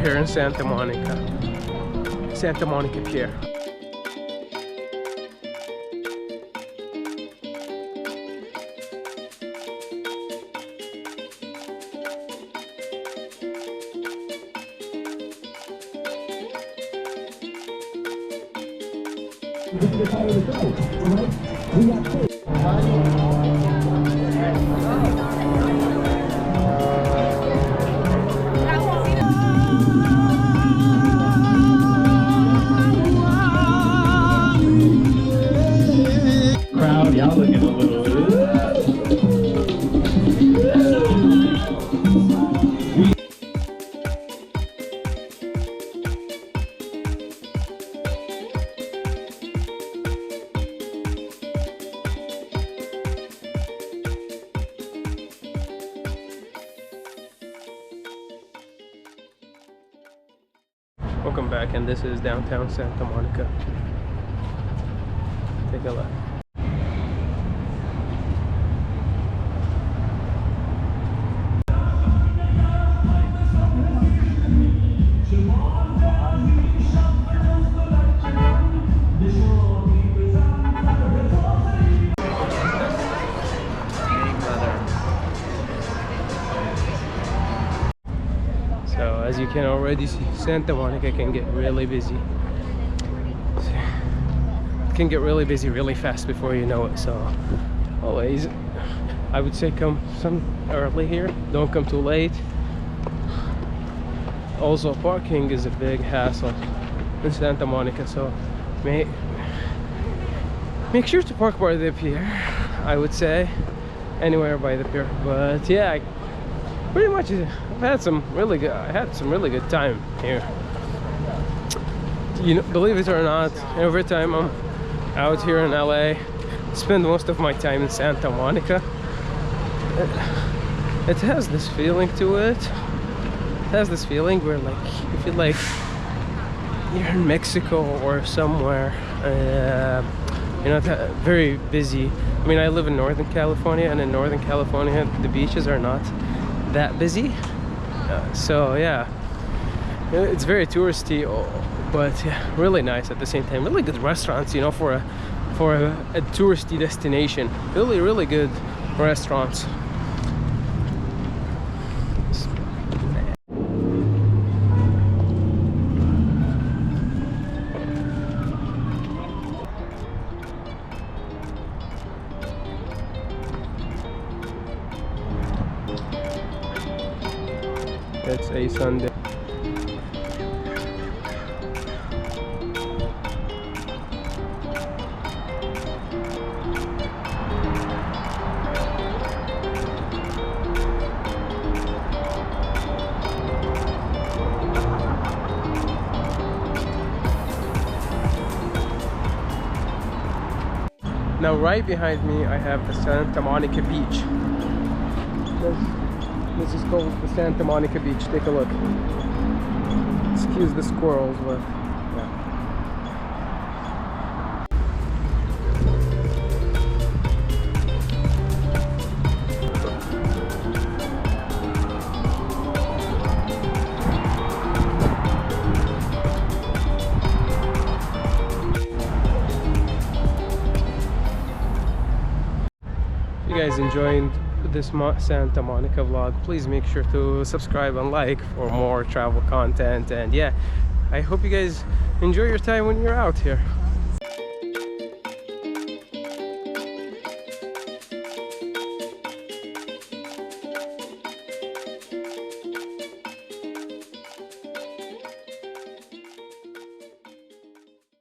here in Santa Monica Pier. Crowd, y'all looking a little. Welcome back, and this is downtown Santa Monica. Take a look. So as you can already see, Santa Monica can get really busy. It can get really busy really fast before you know it. So always, I would say come some early here. Don't come too late. Also, parking is a big hassle in Santa Monica, so make sure to park by the pier. I would say anywhere by the pier. But yeah, pretty much I had some really good time here. You know, believe it or not, every time I'm out here in LA, spend most of my time in Santa Monica. It has this feeling to it. It has this feeling where like you feel like you're in Mexico or somewhere. You know, very busy. I mean, I live in Northern California, and in Northern California the beaches are not that busy, so yeah, it's very touristy, but yeah, really nice at the same time. Really good restaurants, you know, for a touristy destination. Really good restaurants. It's a Sunday. Now right behind me I have the Santa Monica Beach. This is called the Santa Monica Beach. Take a look. Excuse the squirrels, but yeah. If you guys enjoyed this Santa Monica vlog, please make sure to subscribe and like for more travel content. And yeah, I hope you guys enjoy your time when you're out here.